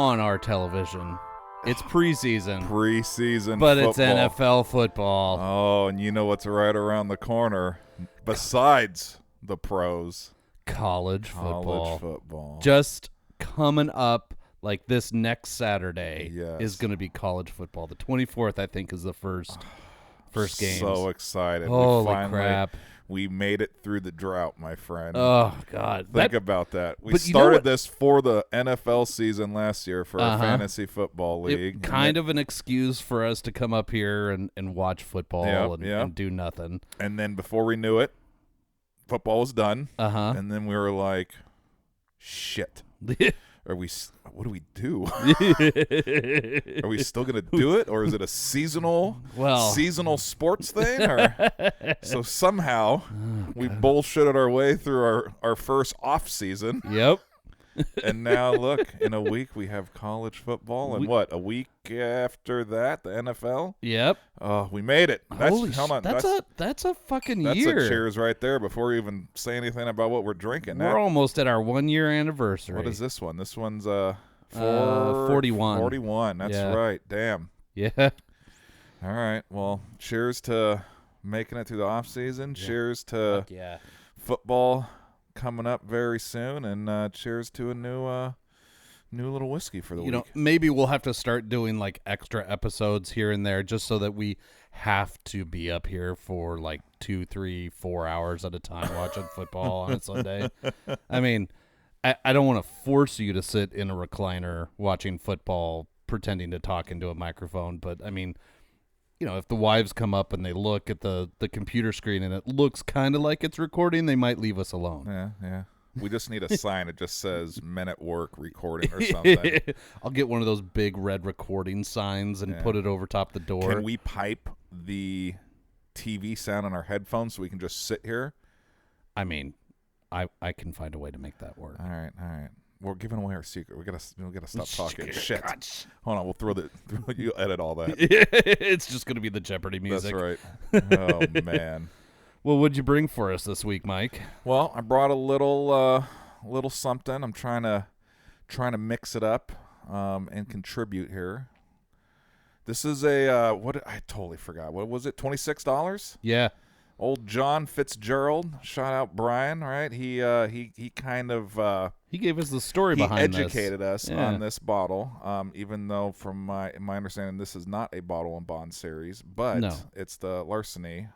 on our television. It's preseason. football. But it's NFL football. Oh, and you know what's right around the corner besides the pros? College football. College football. Just coming up like this next Saturday Yes. is going to be college football. The 24th, I think, is the first game. So excited. Holy crap. We made it through the drought, my friend. Oh, God. Think about that. We but started this for the NFL season last year for our fantasy football league. Kind of an excuse for us to come up here and watch football and do nothing. And then before we knew it, football was done. And then we were like, shit. What do we do? Are we still going to do it, or is it a seasonal sports thing? So somehow we bullshitted our way through our first off season. Yep. And now look, in a week we have college football, and a week after that the NFL. Yep. Oh, we made it. That's a fucking year. That's a cheers right there before we even say anything about what we're drinking. We're almost at our 1 year anniversary. What is this one? This one's 41. 41. That's right. Damn. Yeah. All right. Well, cheers to making it through the off season. Yeah. Cheers to football coming up very soon, and cheers to a new little whiskey for the week. Maybe we'll have to start doing like extra episodes here and there, just so that we have to be up here for like 2, 3, 4 hours at a time watching football on a Sunday. I mean, I don't want to force you to sit in a recliner watching football, pretending to talk into a microphone, but I mean, if the wives come up and they look at the computer screen and it looks kind of like it's recording, they might leave us alone. Yeah. We just need a sign that just says "Men at Work Recording" or something. I'll get one of those big red recording signs and put it over top the door. Can we pipe the TV sound on our headphones so we can just sit here? I mean, I can find a way to make that work. All right. We're giving away our secret. We gotta stop talking shit. Hold on, you'll edit all that. It's just gonna be the Jeopardy music. That's right. Oh man. Well, what'd you bring for us this week, Mike? Well, I brought a little something. I'm trying to mix it up and contribute here. This is I totally forgot. What was it? $26? Yeah. Old John Fitzgerald, shout out Brian, right? He kind of he gave us the story behind this. He educated us on this bottle, even though from my understanding this is not a bottle and bond series, but it's the Larceny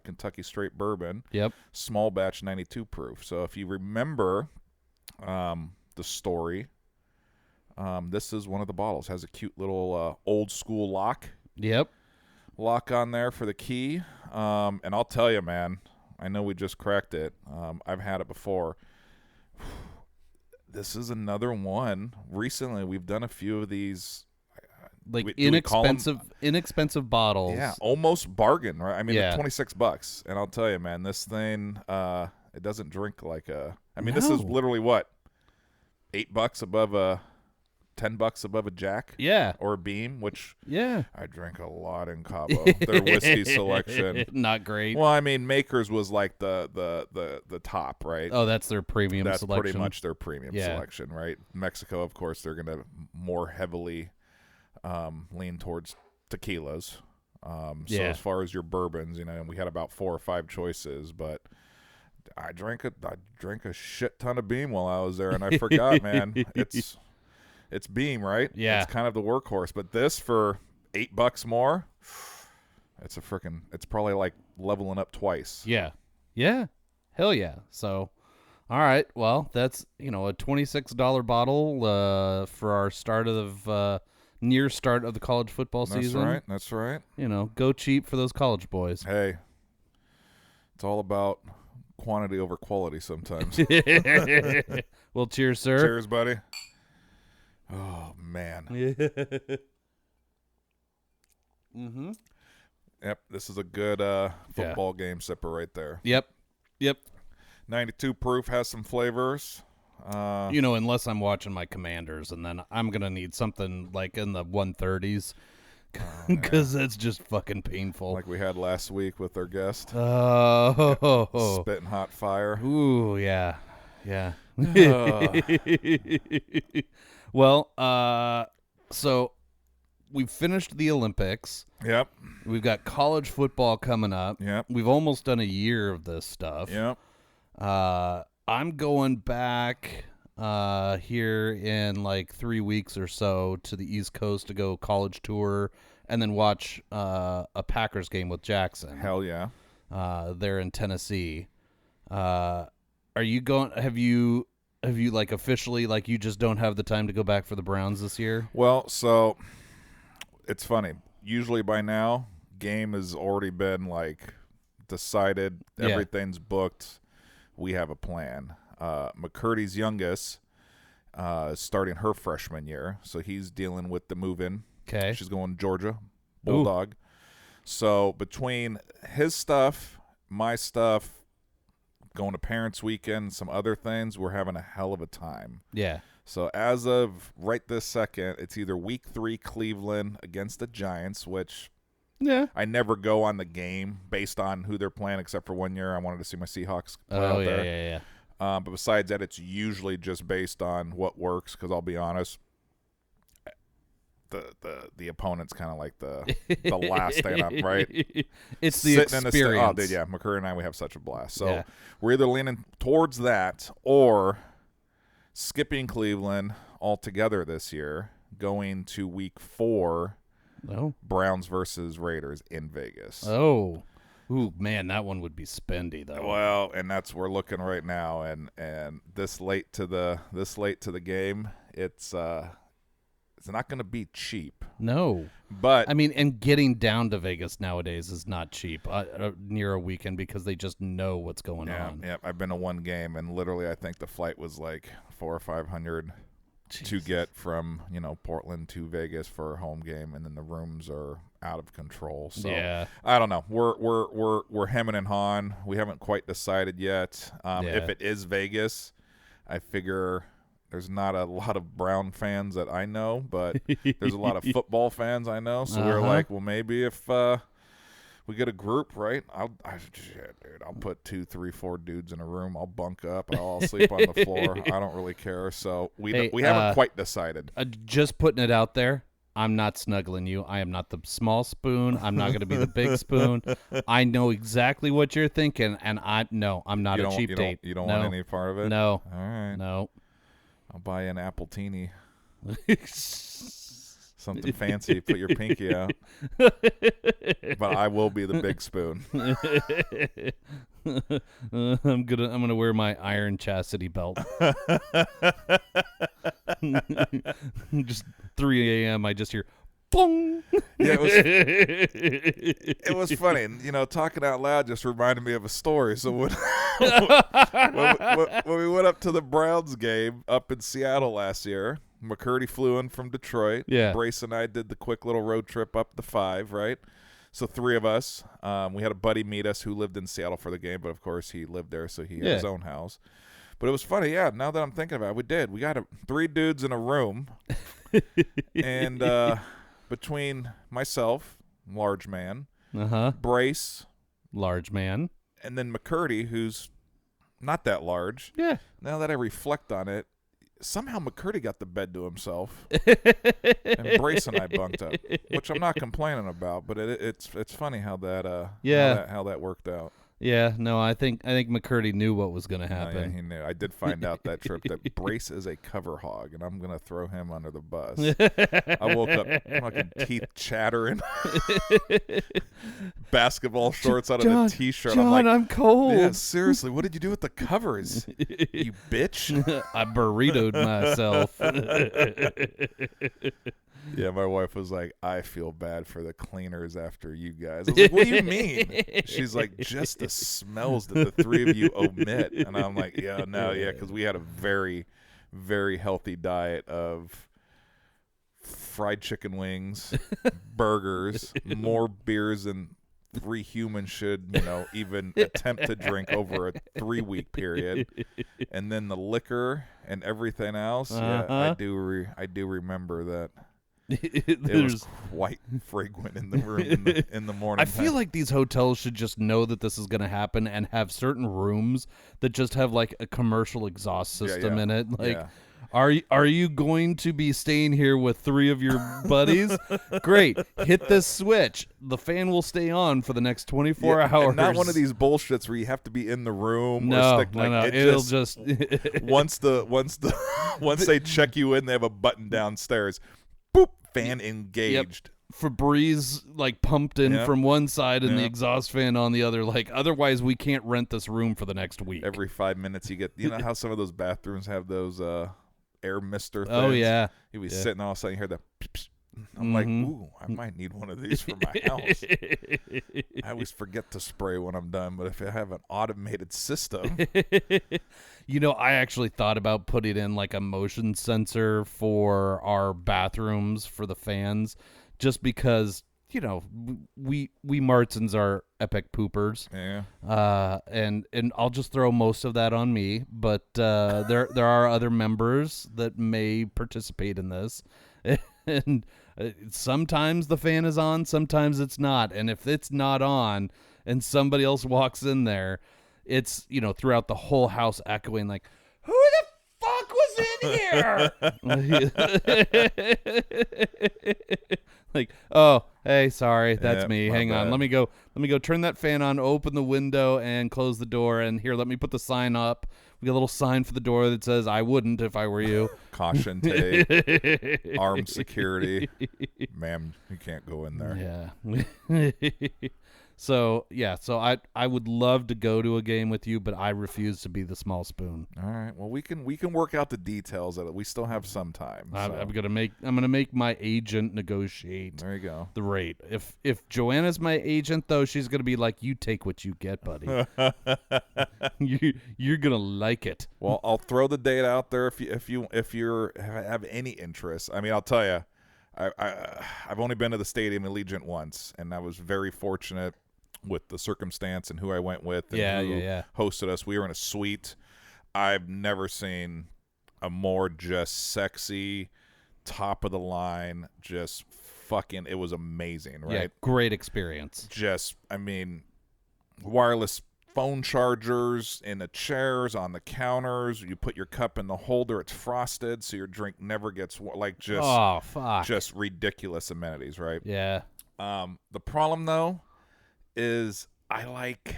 Kentucky Straight Bourbon. Yep. Small batch 92 proof. So if you remember the story, this is one of the bottles. Has a cute little old school lock. Yep. Lock on there for the key. And I'll tell you, man, I know we just cracked it. I've had it before. This is another one. Recently, we've done a few of these. Inexpensive bottles. Yeah, almost bargain, right? I mean, they're $26. And I'll tell you, man, this thing, it doesn't drink like a... I mean, this is literally what? $8 above a... $10 above a Jack, or a Beam, which I drink a lot in Cabo. Their whiskey selection, not great. Well, I mean, Maker's was like the top, right? Oh, that's their premium. That's selection. Pretty much their premium selection, right? Mexico, of course, they're going to more heavily lean towards tequilas. So as far as your bourbons, we had about 4 or 5 choices, but I drank a shit ton of Beam while I was there, and I forgot, man, It's Beam, right? Yeah. It's kind of the workhorse. But this for $8 more, it's probably like leveling up twice. Yeah. Yeah. Hell yeah. So, all right. Well, that's, a $26 bottle for our near start of the college football season. That's right. Go cheap for those college boys. Hey, it's all about quantity over quality sometimes. Well, cheers, sir. Cheers, buddy. Oh, man. Mm-hmm. Yep, this is a good football game sipper right there. Yep. 92 proof, has some flavors. Unless I'm watching my Commanders, and then I'm going to need something like in the 130s, because that's just fucking painful. Like we had last week with our guest. Spitting hot fire. Ooh, yeah. Well, so we've finished the Olympics. Yep. We've got college football coming up. Yep. We've almost done a year of this stuff. Yep. I'm going back here in like 3 weeks or so to the East Coast to go college tour and then watch a Packers game with Jackson. Hell yeah. There in Tennessee. Are you going? Have you like officially, like, you just don't have the time to go back for the Browns this year? Well, so it's funny. Usually by now, game has already been like decided. Yeah. Everything's booked. We have a plan. McCurdy's youngest is starting her freshman year, so he's dealing with the move-in. Okay. She's going to Georgia, Bulldog. Ooh. So between his stuff, my stuff, going to parents' weekend, some other things, we're having a hell of a time. Yeah. So as of right this second, it's either week 3 Cleveland against the Giants, which I never go on the game based on who they're playing, except for one year I wanted to see my Seahawks play out there. Yeah. But besides that, it's usually just based on what works, because I'll be honest, the opponent's kind of like the last thing up, right? It's the Sitting experience. McCurry and I, we have such a blast. So we're either leaning towards that or skipping Cleveland altogether this year, going to week 4, Browns versus Raiders in Vegas. Oh. Ooh, man, that one would be spendy though. Well, and that's we're looking right now, and this late to the game, it's not going to be cheap. No. But I mean, and getting down to Vegas nowadays is not cheap near a weekend, because they just know what's going on. Yeah, I've been to one game, and literally I think the flight was like $400 or $500 to get from, Portland to Vegas for a home game, and then the rooms are out of control. So I don't know. We're hemming and hawing. We haven't quite decided yet. If it is Vegas, I figure there's not a lot of Brown fans that I know, but there's a lot of football fans I know. So we're like, well, maybe if we get a group, right? I'll put 2, 3, 4 dudes in a room. I'll bunk up. I'll all sleep on the floor. I don't really care. So we haven't quite decided. Just putting it out there. I'm not snuggling you. I am not the small spoon. I'm not going to be the big spoon. I know exactly what you're thinking, and I'm not a cheap date. You don't want any part of it? No. All right. No. I'll buy you an Appletini. Something fancy. Put your pinky out. But I will be the big spoon. I'm gonna wear my iron chastity belt. Just 3 a.m. I just hear boom. Yeah, it was funny. And, talking out loud just reminded me of a story. So when we went up to the Browns game up in Seattle last year, McCurdy flew in from Detroit. Yeah. Brace and I did the quick little road trip up the 5, right? So 3 of us. We had a buddy meet us who lived in Seattle for the game, but of course he lived there, so he had his own house. But it was funny, now that I'm thinking about it, we did. We got 3 dudes in a room, and between myself, large man, Brace, large man, and then McCurdy, who's not that large. Yeah. Now that I reflect on it, somehow McCurdy got the bed to himself, and Brace and I bunked up, which I'm not complaining about. But it's funny how that how that worked out. Yeah, no, I think McCurdy knew what was going to happen. Yeah, he knew. I did find out that trip that Brace is a cover hog, and I'm going to throw him under the bus. I woke up fucking teeth chattering, basketball shorts out of a T-shirt. John, I'm cold. Yeah, seriously, what did you do with the covers, you bitch? I burritoed myself. Yeah, my wife was like, I feel bad for the cleaners after you guys. I was like, what do you mean? She's like, just the smells that the 3 of you omit. And I'm like, because we had a very, very healthy diet of fried chicken wings, burgers, more beers than 3 humans should, even attempt to drink over a 3-week period. And then the liquor and everything else. Yeah, I do remember that. It was quite frequent in the room in the morning. I feel like these hotels should just know that this is going to happen and have certain rooms that just have like a commercial exhaust system in it. Like, Are you going to be staying here with 3 of your buddies? Great. Hit this switch. The fan will stay on for the next 24 hours. And not one of these bullshits where you have to be in the room or No, stick like no. it It'll just once once they check you in, they have a button downstairs. Boop, fan engaged. Yep. Febreze like pumped in from one side and the exhaust fan on the other. Like otherwise we can't rent this room for the next week. Every 5 minutes you get, you know how some of those bathrooms have those air mister things? Oh yeah. You'd be sitting all of a sudden you hear the psh. I'm like, ooh, I might need one of these for my house. I always forget to spray when I'm done, but if I have an automated system. You know, I actually thought about putting in like a motion sensor for our bathrooms for the fans, just because, you know, we Martins are epic poopers. Yeah. And I'll just throw most of that on me, but there are other members that may participate in this. And sometimes the fan is on, sometimes it's not. And if it's not on and somebody else walks in there, it's, you know, throughout the whole house echoing like, who the fuck was in here? Like, oh, hey, sorry, that's me. Hang on. Let me go turn that fan on, open the window and close the door. And here, let me put the sign up. We got a little sign for the door that says, I wouldn't if I were you. Caution tape, armed security. Ma'am, you can't go in there. Yeah. So I would love to go to a game with you, but I refuse to be the small spoon. All right. Well, we can work out the details of it. We still have some time. So. I'm gonna make my agent negotiate. There you go. The rate. If Joanna's my agent, though, she's gonna be like, you take what you get, buddy. You're gonna like it. Well, I'll throw the date out there if you have any interest. I mean, I'll tell you, I've only been to the Stadium Allegiant once, and I was very fortunate with the circumstance and who I went with and who hosted us. We were in a suite. I've never seen a more just sexy, top of the line, just fucking, it was amazing, right? Yeah, great experience. Just, I mean, wireless phone chargers in the chairs, on the counters. You put your cup in the holder, it's frosted, so your drink never gets like just ridiculous amenities, right? Yeah. The problem though is I like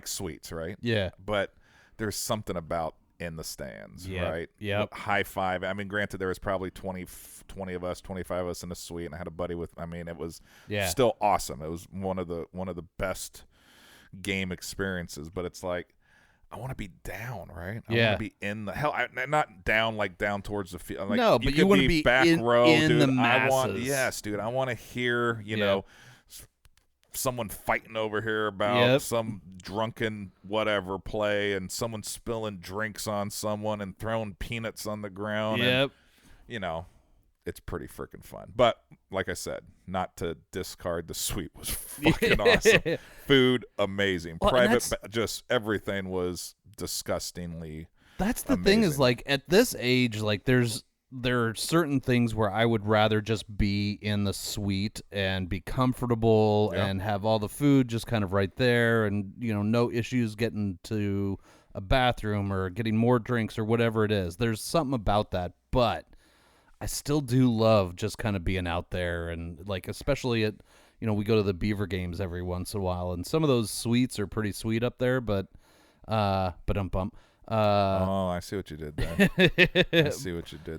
sweets, right? Yeah. But there's something about in the stands, right? Yep. High five. I mean, granted, there was probably 20 of us, 25 of us in the suite, and I had a buddy with. I mean, it was still awesome. It was one of the best game experiences. But it's like, I want to be down, right? I want to be in the hell. Not down like down towards the field. Like, no, but you want to be back row, in dude. the masses. Yes, dude. I want to hear, you know, someone fighting over here about some drunken whatever play, and someone spilling drinks on someone and throwing peanuts on the ground. And, you know, it's pretty freaking fun. But like I said, not to discard, the suite was fucking awesome. Food, amazing. Well, private, just everything was disgustingly That's the thing is, like, at this age, like, there are certain things where I would rather just be in the suite and be comfortable and have all the food just kind of right there, and, you know, no issues getting to a bathroom or getting more drinks or whatever it is. There's something about that, but I still do love just kind of being out there, and, like, especially at, you know, we go to the Beaver games every once in a while, and some of those suites are pretty sweet up there, but I see what you did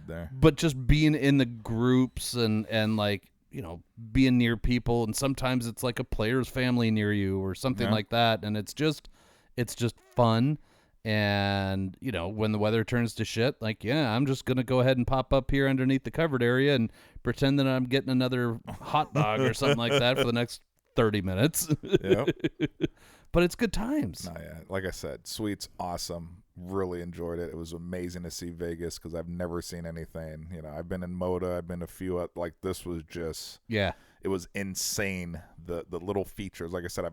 there. But just being in the groups and like, you know, being near people, and sometimes it's like a player's family near you or something like that, and it's just fun. And, you know, when the weather turns to shit, like, I'm just gonna go ahead and pop up here underneath the covered area and pretend that I'm getting another hot dog or something like that for the next 30 minutes. But it's good times. Like I said, suite's awesome. Really enjoyed it. It was amazing to see Vegas because I've never seen anything. You know, I've been in Moda, I've been a few like this was just it was insane. The little features. Like I said,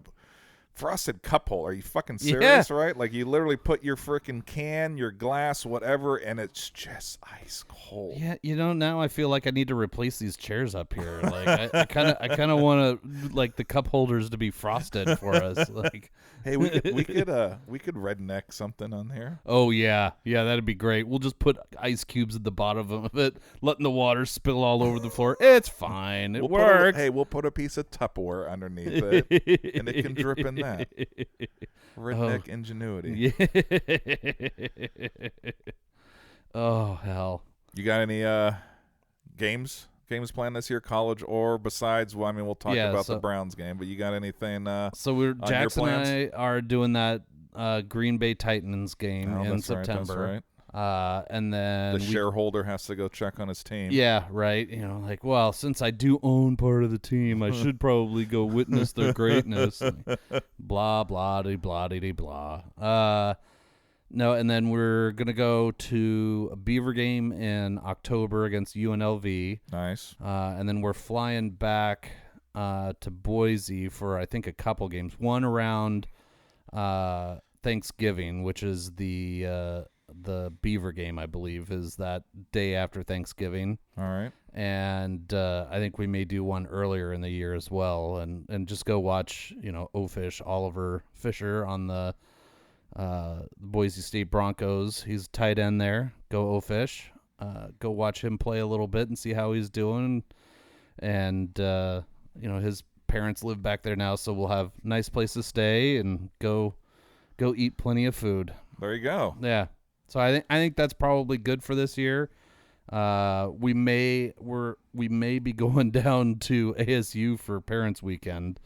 frosted cup holder. Are you fucking serious, right? Like, you literally put your freaking can, your glass, whatever, and it's just ice cold. Yeah, now I feel like I need to replace these chairs up here. Like, I kind of want to, like, the cup holders to be frosted for us. Like, hey, we could redneck something on here. Oh yeah, that'd be great. We'll just put ice cubes at the bottom of it, letting the water spill all over the floor. It's fine. It works. We'll put a piece of Tupperware underneath it, and it can drip in that. Redneck ingenuity. Yeah. Oh hell. You got any games planned this year, college or besides? Well, I mean, we'll talk about the Browns game, but you got anything? So Jackson and I are doing that Green Bay Titans game in September. Right, that's right. And then the shareholder has to go check on his team. Yeah, right. Like, well, since I do own part of the team, I should probably go witness their greatness. Blah blah de blah de blah. No, and then we're gonna go to a Beaver game in October against UNLV. Nice. And then we're flying back to Boise for I think a couple games. One around Thanksgiving, which is the Beaver game, I believe, is that day after Thanksgiving. All right. And I think we may do one earlier in the year as well, and just go watch, O-Fish, Oliver Fisher on the Boise State Broncos. He's tight end there. Go O-Fish. Go watch him play a little bit and see how he's doing. And, his parents live back there now, so we'll have nice place to stay and go eat plenty of food. There you go. Yeah. So I think that's probably good for this year. We may be going down to ASU for Parents Weekend,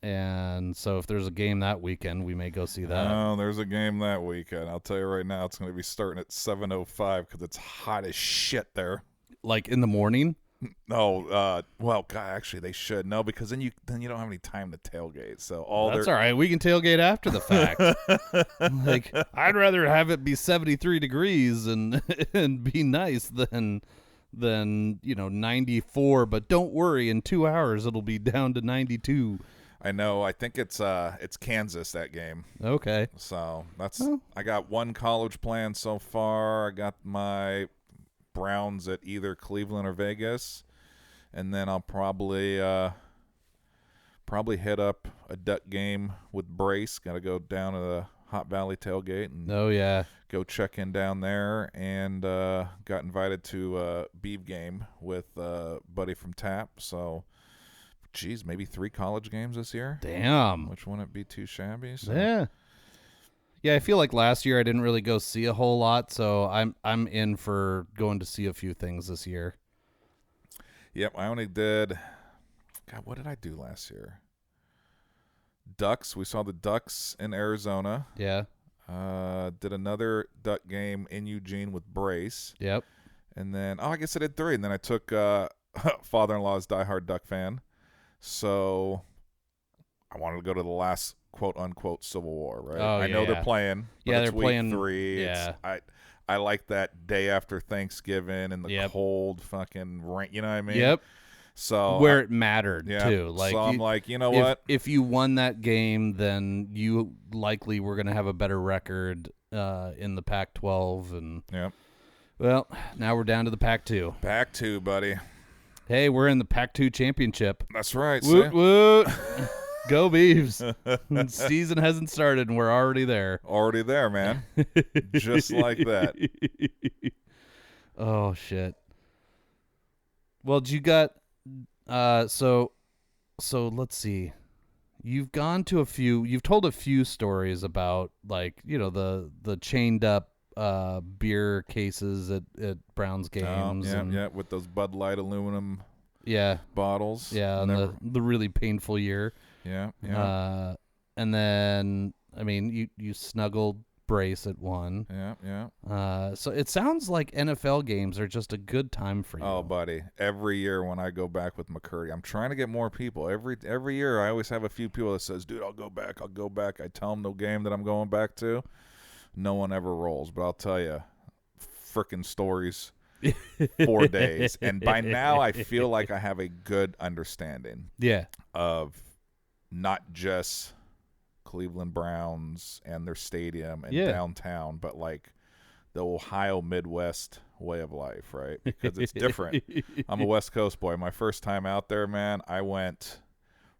and so if there's a game that weekend, we may go see that. Oh, there's a game that weekend. I'll tell you right now, it's going to be starting at 7:05 because it's hot as shit there. Like in the morning. No, well, God, actually, they should. No, because then you don't have any time to tailgate. So that's all right. We can tailgate after the fact. Like, I'd rather have it be 73 degrees and be nice than 94. But don't worry, in 2 hours it'll be down to 92. I know. I think it's Kansas, that game. Okay. So I got one college plan so far. I got my Browns at either Cleveland or Vegas, and then I'll probably hit up a Duck game with Brace. Got to go down to the Hot Valley tailgate and go check in down there, and got invited to a Beeve game with a buddy from TAP. So, geez, maybe 3 college games this year. Damn, which wouldn't be too shabby. So. Yeah, I feel like last year I didn't really go see a whole lot, so I'm in for going to see a few things this year. Yep, I only did. God, what did I do last year? Ducks. We saw the Ducks in Arizona. Yeah. Did another Duck game in Eugene with Brace. Yep. And then, I guess I did 3. And then I took father-in-law's diehard Duck fan. So I wanted to go to the last quote-unquote Civil War, right? I know they're playing. But it's they're playing. Week 3. Yeah. I like that day after Thanksgiving and the cold fucking rain. You know what I mean? Yep. So where it mattered too. Like, so I'm like, you know what? If you won that game, then you likely were going to have a better record in the Pac-12. And well, now we're down to the Pac-2. Pac-2, buddy. Hey, we're in the Pac-2 championship. That's right. Woot woot. Go Beavs. Season hasn't started and we're already there. Already there, man. Just like that. Oh, shit. Well, you got so let's see. You've gone to you've told a few stories about, like, the chained up beer cases at Browns games. With those Bud Light aluminum bottles. Yeah, and the really painful year. Yeah. And then, I mean, you snuggled Brace at one. Yeah. So it sounds like NFL games are just a good time for you. Oh, buddy. Every year when I go back with McCurdy, I'm trying to get more people. Every year I always have a few people that says, dude, I'll go back. I tell them no game that I'm going back to. No one ever rolls. But I'll tell you, frickin' stories 4 days. And by now I feel like I have a good understanding of not just Cleveland Browns and their stadium and downtown, but like the Ohio Midwest way of life, right? Because it's different. I'm a West Coast boy. My first time out there, man, I went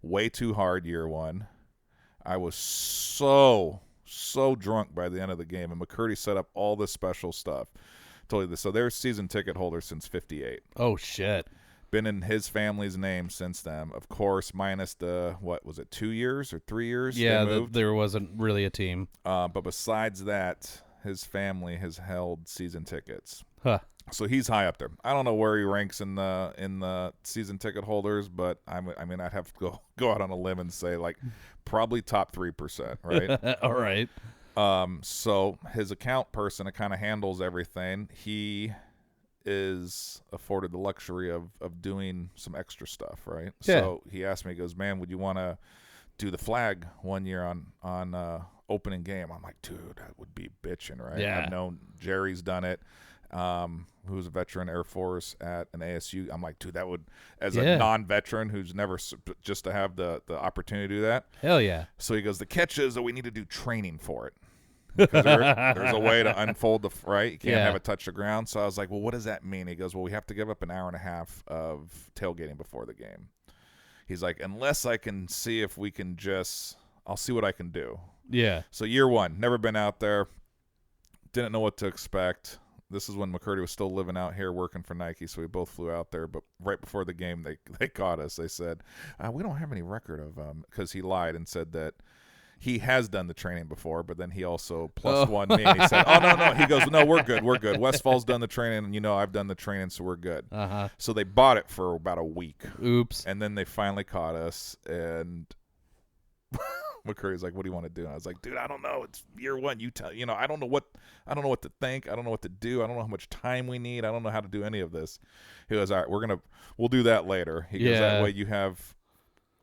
way too hard year one. I was so drunk by the end of the game, and McCurdy set up all this special stuff. Told you this. So they're season ticket holders since 58. Oh, shit. Been in his family's name since then. Of course, minus the, what was it, 2 years or 3 years? Yeah, there wasn't really a team. But besides that, his family has held season tickets. Huh. So he's high up there. I don't know where he ranks in the season ticket holders, but I mean I'd have to go out on a limb and say like probably top 3%, right? All right. So his account person that kind of handles everything, he is afforded the luxury of doing some extra stuff, right? Yeah. So he asked me, he goes, man, would you want to do the flag one year on opening game? I'm like, dude, that would be bitching, right? Yeah. I've known Jerry's done it, who's a veteran Air Force at an ASU. I'm like, dude, that would, as a non-veteran who's never, just to have the opportunity to do that. Hell yeah. So he goes, the catch is that we need to do training for it. Because there's a way to unfold right. You can't have it touch the ground. So I was like, well, what does that mean? He goes, well, we have to give up an hour and a half of tailgating before the game. He's like, unless I can see if we can I'll see what I can do. Yeah. So year one, never been out there, didn't know what to expect. This is when McCurdy was still living out here working for Nike, so we both flew out there. But right before the game, they caught us. They said, we don't have any record of because he lied and said that he has done the training before, but then he also plus one me. And he said, oh, no. He goes, no, we're good. Westfall's done the training, and I've done the training, so we're good. Uh-huh. So they bought it for about a week. Oops. And then they finally caught us, and McCurdy's like, what do you want to do? And I was like, dude, I don't know. It's year one. You tell, I don't know what to think. I don't know what to do. I don't know how much time we need. I don't know how to do any of this. He goes, all right, we'll do that later. He goes, that way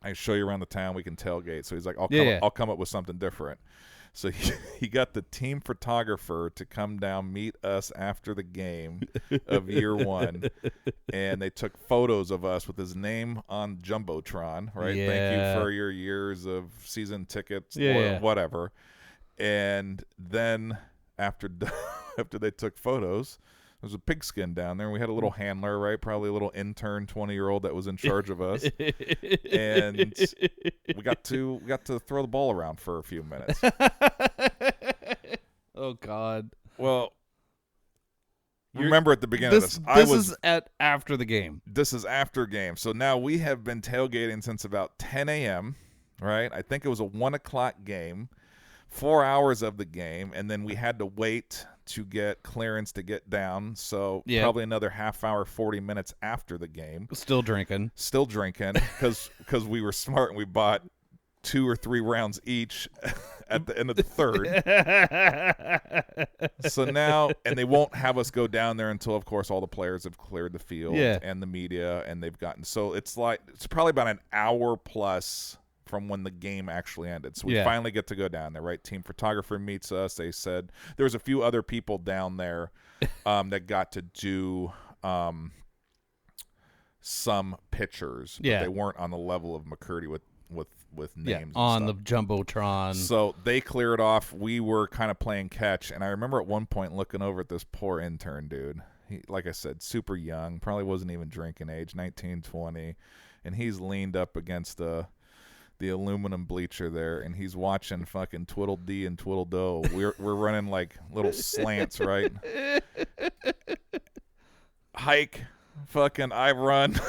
I can show you around the town. We can tailgate. So he's like, I'll come up with something different. So he got the team photographer to come down, meet us after the game of year one, and they took photos of us with his name on Jumbotron, right? Yeah. Thank you for your years of season tickets, whatever. And then after they took photos, there was a pigskin down there, and we had a little handler, right? Probably a little intern 20-year-old that was in charge of us. And we got to throw the ball around for a few minutes. Oh God. Well, remember at the beginning of this, this is after the game. This is after game. So now we have been tailgating since about 10 a.m., right? I think it was a 1 o'clock game, 4 hours of the game, and then we had to wait to get clearance to get down. So probably another half hour, 40 minutes after the game. Still drinking because we were smart and we bought 2 or 3 rounds each at the end of the third. So now, and they won't have us go down there until, of course, all the players have cleared the field and the media, and they've gotten. So it's probably about an hour plus from when the game actually ended. So we finally get to go down there, right? Team photographer meets us. They said there was a few other people down there that got to do some pictures, but they weren't on the level of McCurdy with names on and the Jumbotron. So they cleared off. We were kind of playing catch, and I remember at one point looking over at this poor intern dude. He, like I said, super young, probably wasn't even drinking age, 19, 20, and he's leaned up against the aluminum bleacher there, and he's watching fucking Twiddle-Dee and Twiddle-Do. We're running like little slants, right? Hike, fucking I run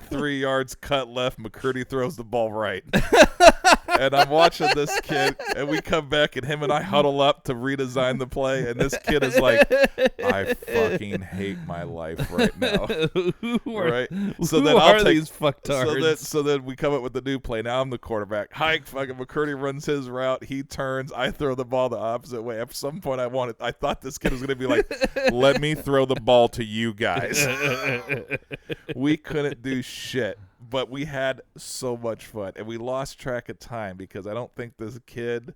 3 yards, cut left, McCurdy throws the ball right. And I'm watching this kid, and we come back, and him and I huddle up to redesign the play, and this kid is like, I fucking hate my life right now. Right? So then I'll take these fucktards. So then we come up with the new play. Now I'm the quarterback. Hike, fucking McCurdy runs his route. He turns. I throw the ball the opposite way. At some point, I thought this kid was going to be like, let me throw the ball to you guys. We couldn't do shit. But we had so much fun, and we lost track of time because I don't think this kid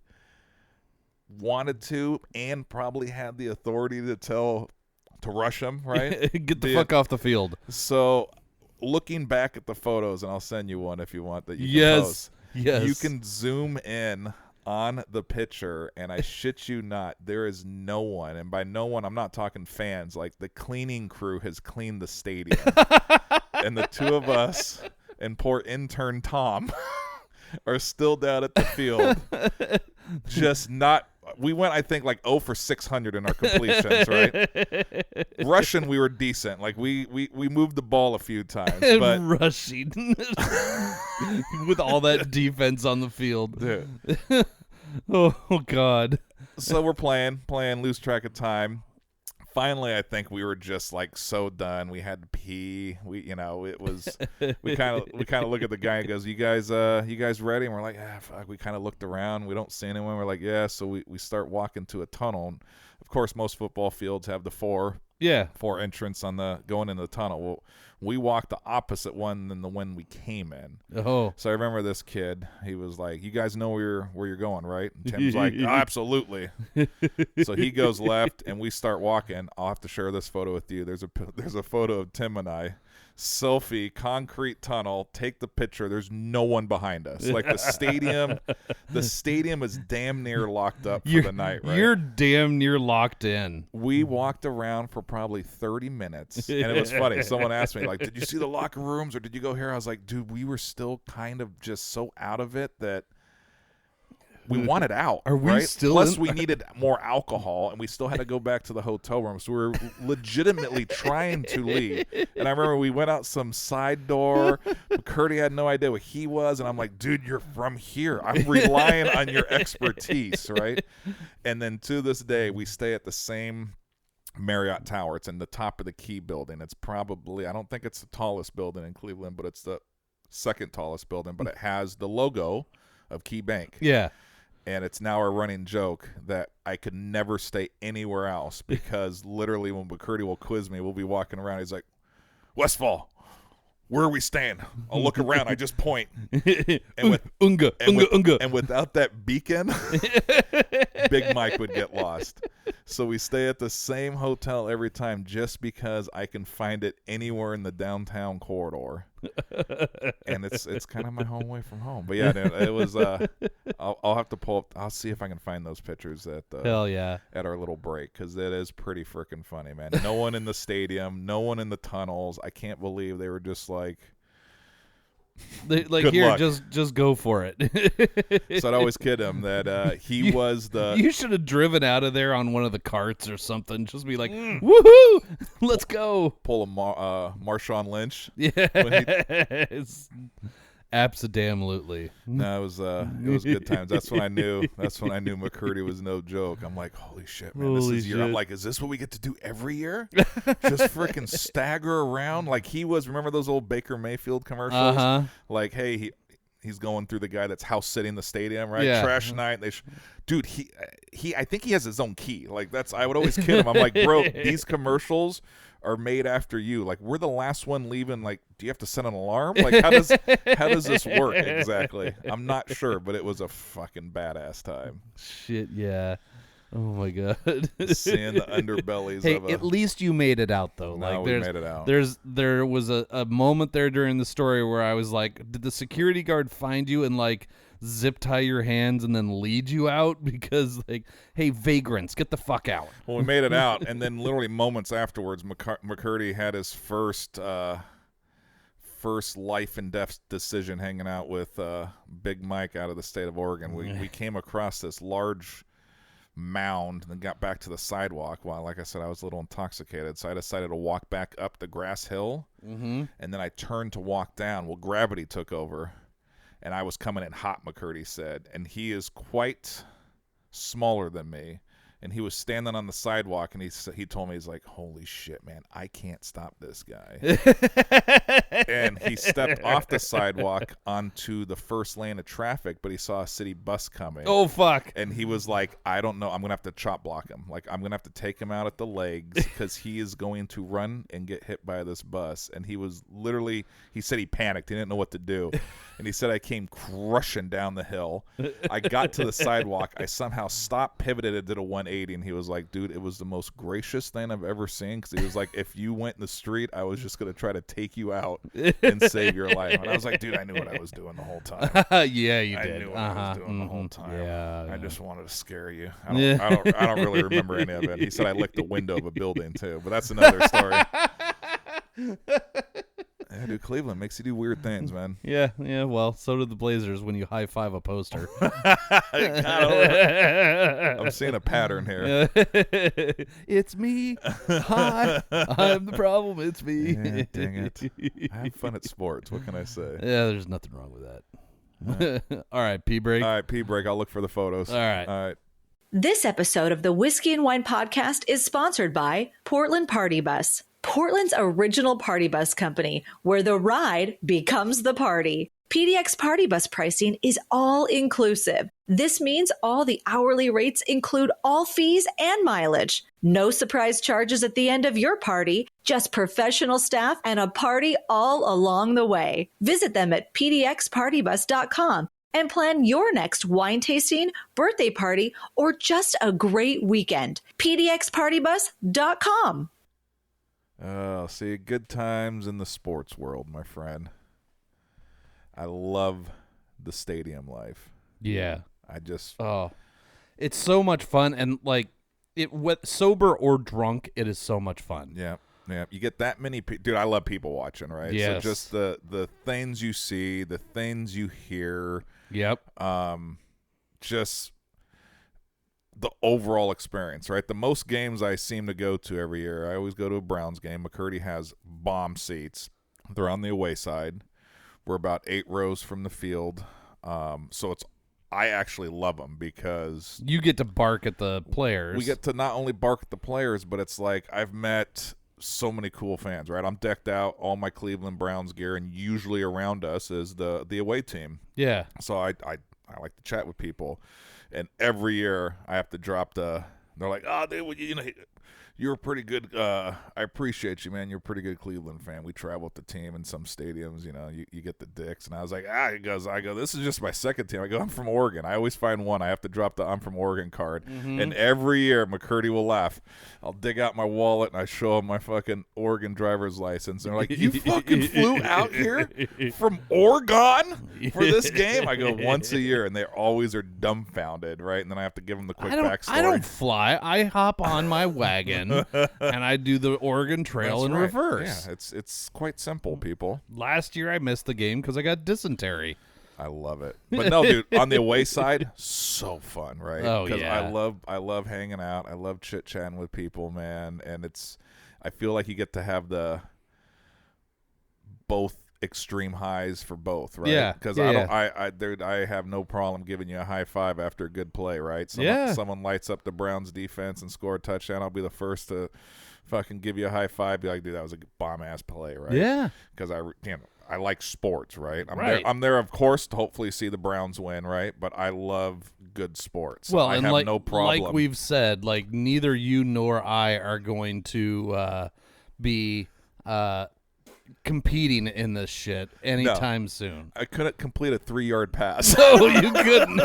wanted to and probably had the authority to rush him, right? Get the fuck off the field. So looking back at the photos, and I'll send you one if you want that you can post. Yes. You can zoom in on the picture, and I shit you not, there is no one. And by no one, I'm not talking fans. Like, the cleaning crew has cleaned the stadium. And the two of us and poor intern Tom are still down at the field. Just not. We went, I think, like 0 for 600 in our completions, right? Rushing, we were decent. Like, we moved the ball a few times. But rushing. With all that defense on the field. Dude. Oh, God. So we're playing, lose track of time. Finally, I think we were just like so done. We had to pee. It was. We kind of look at the guy and goes, "You guys ready?" And we're like, "Ah, fuck." We kind of looked around. We don't see anyone. We're like, "Yeah." So we start walking to a tunnel. And of course, most football fields have the four entrance on the going in the tunnel. Well, we walked the opposite one than the one we came in. Oh. So I remember this kid. He was like, "You guys know where you're going, right?" And Tim's like, "Oh, absolutely." So he goes left, and we start walking. I'll have to share this photo with you. There's a photo of Tim and I. Selfie, concrete tunnel, take the picture. There's no one behind us. Like the stadium is damn near locked up for the night, right? You're damn near locked in. We walked around for probably 30 minutes, and it was funny. Someone asked me, like, "Did you see the locker rooms or did you go here?" I was like, "Dude, we were still kind of just so out of it that we wanted out." Are we right? still Plus, we needed more alcohol, and we still had to go back to the hotel room. So we were legitimately trying to leave. And I remember we went out some side door. McCurdy had no idea what he was, and I'm like, "Dude, you're from here. I'm relying on your expertise, right?" And then to this day, we stay at the same Marriott Tower. It's in the top of the Key building. It's probably, I don't think it's the tallest building in Cleveland, but it's the second tallest building. But it has the logo of Key Bank. Yeah. And it's now a running joke that I could never stay anywhere else because literally when McCurdy will quiz me, we'll be walking around. He's like, "Westfall, where are we staying?" I'll look around. I just point. And without that beacon, Big Mike would get lost. So we stay at the same hotel every time just because I can find it anywhere in the downtown corridor. And it's kind of my home away from home. But yeah, dude, it was I'll have to pull up. I'll see if I can find those pictures at hell yeah at our little break, because it is pretty freaking funny, man. No one in the stadium, no one in the tunnels. I can't believe they were just like here luck. just go for it. So I'd always kid him that he was the. You should have driven out of there on one of the carts or something. Just be like, "Woohoo, let's go!" Pull a Marshawn Lynch. Yes, absolutely. No, it was good times. That's when I knew McCurdy was no joke. I'm like, holy shit, man, this is year. I'm like, is this what we get to do every year? Just freaking stagger around like he was. Remember those old Baker Mayfield commercials? Uh-huh. Like, hey, he's going through the guy that's house sitting the stadium, right? Yeah. Trash night. Dude, I think he has his own key. Like I would always kid him. I'm like, bro, these commercials are made after you. Like, we're the last one leaving. Like, do you have to set an alarm? Like, how does this work exactly? I'm not sure, but it was a fucking badass time. Shit, yeah. Oh my god. Seeing the underbellies hey, of at least you made it out though. No, we made it out. There was a moment there during the story where I was like, did the security guard find you and like zip tie your hands and then lead you out? Because like, hey, vagrants, get the fuck out. Well, we made it out, and then literally moments afterwards, McCurdy had his first life and death decision hanging out with Big Mike out of the state of Oregon. We came across this large mound and then got back to the sidewalk. Well, like I said, I was a little intoxicated, so I decided to walk back up the grass hill, and then I turned to walk down. Well, gravity took over, and I was coming in hot, McCurdy said, and he is quite smaller than me, and he was standing on the sidewalk, and he told me, he's like, "Holy shit, man, I can't stop this guy." And he stepped off the sidewalk onto the first lane of traffic, but he saw a city bus coming. Oh, fuck. And he was like, "I don't know. I'm going to have to chop block him. Like, I'm going to have to take him out at the legs because he is going to run and get hit by this bus." And he was literally, he said he panicked. He didn't know what to do. And he said, "I came crushing down the hill. I got to the sidewalk. I somehow stopped, pivoted, and did a 180 180, and he was like, dude, it was the most gracious thing I've ever seen, because he was like, if you went in the street, I was just going to try to take you out and save your life. And I was like, dude, I knew what I was doing the whole time. Yeah, you did. I knew what I was doing the whole time. Yeah, I just wanted to scare you. I don't really remember any of it. He said I licked the window of a building too, but that's another story. Yeah, dude, Cleveland makes you do weird things, man. Yeah. Well, so did the Blazers when you high five a poster. I'm seeing a pattern here. It's me. Hi, I'm the problem. It's me. Yeah, dang it. I have fun at sports. What can I say? Yeah, there's nothing wrong with that. All right, pee break. All right, pee break. I'll look for the photos. All right. All right. This episode of the Whiskey and Wine Podcast is sponsored by Portland Party Bus, Portland's original party bus company, where the ride becomes the party. PDX Party Bus pricing is all inclusive. This means all the hourly rates include all fees and mileage. No surprise charges at the end of your party, just professional staff and a party all along the way. Visit them at pdxpartybus.com and plan your next wine tasting, birthday party, or just a great weekend. pdxpartybus.com. Oh, see, good times in the sports world, my friend. I love the stadium life. Yeah. It's so much fun, and like sober or drunk, it is so much fun. Yeah. You get that many people. Dude, I love people watching, right? Yes. So just the things you see, the things you hear. Yep. Just the overall experience, right? The most games I seem to go to every year, I always go to a Browns game. McCurdy has bomb seats. They're on the away side. We're about 8 rows from the field. So I actually love them because you get to bark at the players. We get to not only bark at the players, but it's like I've met so many cool fans, right? I'm decked out, all my Cleveland Browns gear, and usually around us is the away team. Yeah. So I like to chat with people, and every year I have to drop they're like, oh, dude, you're a pretty good, I appreciate you, man. You're a pretty good Cleveland fan. We travel with the team in some stadiums, you get the dicks. And I was like, I go, this is just my second team. I go, I'm from Oregon. I always find one. I have to drop the I'm from Oregon card. Mm-hmm. And every year, McCurdy will laugh. I'll dig out my wallet and I show him my fucking Oregon driver's license. And they're like, you fucking flew out here from Oregon for this game? I go, once a year. And they always are dumbfounded, right? And then I have to give them the quick backstory. I don't fly. I hop on my wagon. And I do the Oregon Trail in reverse. Yeah, it's quite simple, people. Last year I missed the game because I got dysentery. I love it. But no, dude, on the away side, so fun, right? Oh, yeah. I love hanging out. I love chit-chatting with people, man. And I feel like you get to have the both extreme highs for both, right? Yeah. Because I have no problem giving you a high five after a good play, right? Someone lights up the Browns defense and score a touchdown. I'll be the first to fucking give you a high five. Be like, dude, that was a bomb ass play, right? Yeah. Because I like sports, right? I'm there, of course, to hopefully see the Browns win, right? But I love good sports. Well, I and have no problem. Like we've said, like neither you nor I are going to be competing in this shit anytime soon. I couldn't complete a 3-yard pass. No, you couldn't.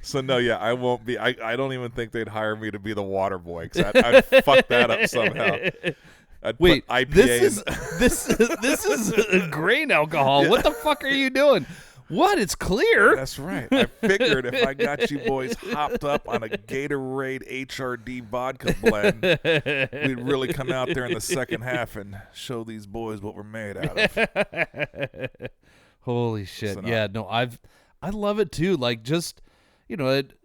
So no, yeah, I won't be. I don't even think they'd hire me to be the water boy because I'd fuck that up somehow. Wait, IPA this is grain alcohol. Yeah. What the fuck are you doing? What? It's clear. That's right. I figured if I got you boys hopped up on a Gatorade HRD vodka blend, we'd really come out there in the second half and show these boys what we're made out of. Holy shit. Yeah, no, I love it too. Like just,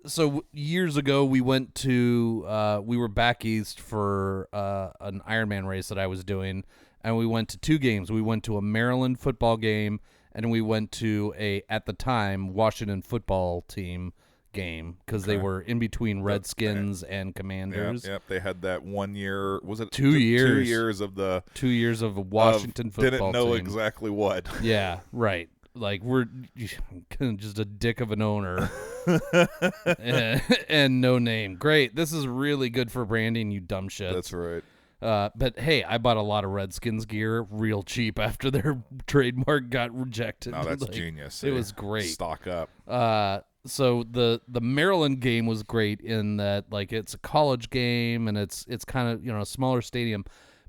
so years ago we went to, we were back east for an Ironman race that I was doing, and we went to 2 games. We went to a Maryland football game, and we went to at the time, Washington football team game because they were in between Redskins and Commanders. Yep. They had that 1 year. Was it 2 years? 2 years of the 2 years of Washington football didn't know team. exactly what. Yeah, right. Like we're just a dick of an owner and no name. Great. This is really good for branding, you dumb shit. That's right. But hey, I bought a lot of Redskins gear real cheap after their trademark got rejected. No, that's genius. It was great. Stock up. So the Maryland game was great in that, like, it's a college game and it's kind of, a smaller stadium,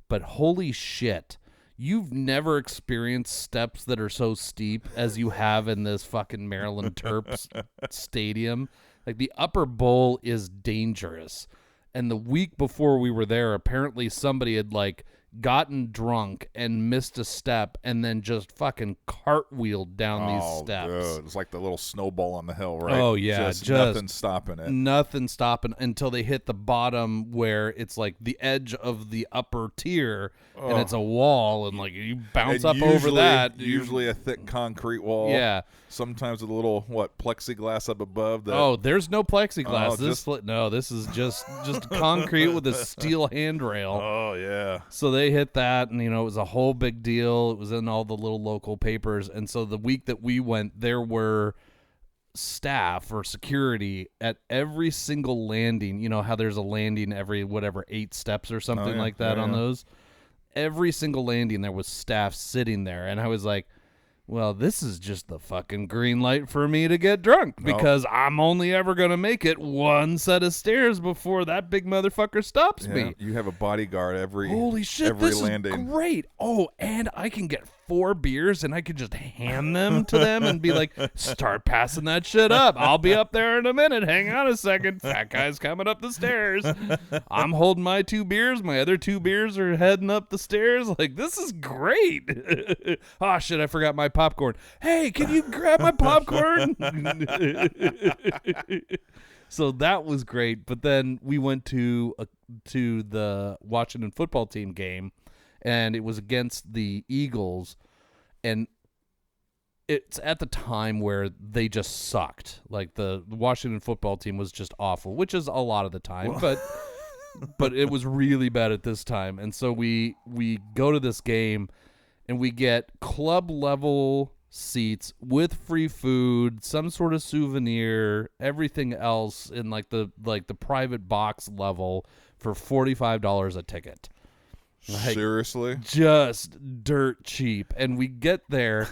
but holy shit, you've never experienced steps that are so steep as you have in this fucking Maryland Terps stadium. Like, the upper bowl is dangerous. And the week before we were there, apparently somebody had, like, gotten drunk and missed a step and then just fucking cartwheeled down these steps. Dude. It's like the little snowball on the hill, right? Oh, yeah. Just nothing stopping it. Nothing stopping until they hit the bottom where it's like the edge of the upper tier and it's a wall, and like you bounce up over that. Usually a thick concrete wall. Yeah. Sometimes with a little, plexiglass up above. There's no plexiglass. This is just concrete with a steel handrail. Oh, yeah. So they hit that, and, it was a whole big deal. It was in all the little local papers. And so the week that we went, there were staff or security at every single landing. You know how there's a landing every, 8 steps or something like that on those? Every single landing, there was staff sitting there. And I was like, well, this is just the fucking green light for me to get drunk, because I'm only ever going to make it one set of stairs before that big motherfucker stops me. You have a bodyguard every Holy shit, every this landing. Is great. Oh, and I can get 4 beers and I can just hand them to them and be like, start passing that shit up. I'll be up there in a minute. Hang on a second. Fat guy's coming up the stairs. I'm holding my 2 beers. My other 2 beers are heading up the stairs. Like, this is great. Oh, shit, I forgot my popcorn. Hey, can you grab my popcorn? So that was great. But then we went to the Washington football team game, and it was against the Eagles, and it's at the time where they just sucked. Like, the Washington football team was just awful, which is a lot of the time, but it was really bad at this time. And so we go to this game, and we get club level seats with free food, some sort of souvenir, everything else in like the private box level for $45 a ticket. Like, seriously? Just dirt cheap. And we get there,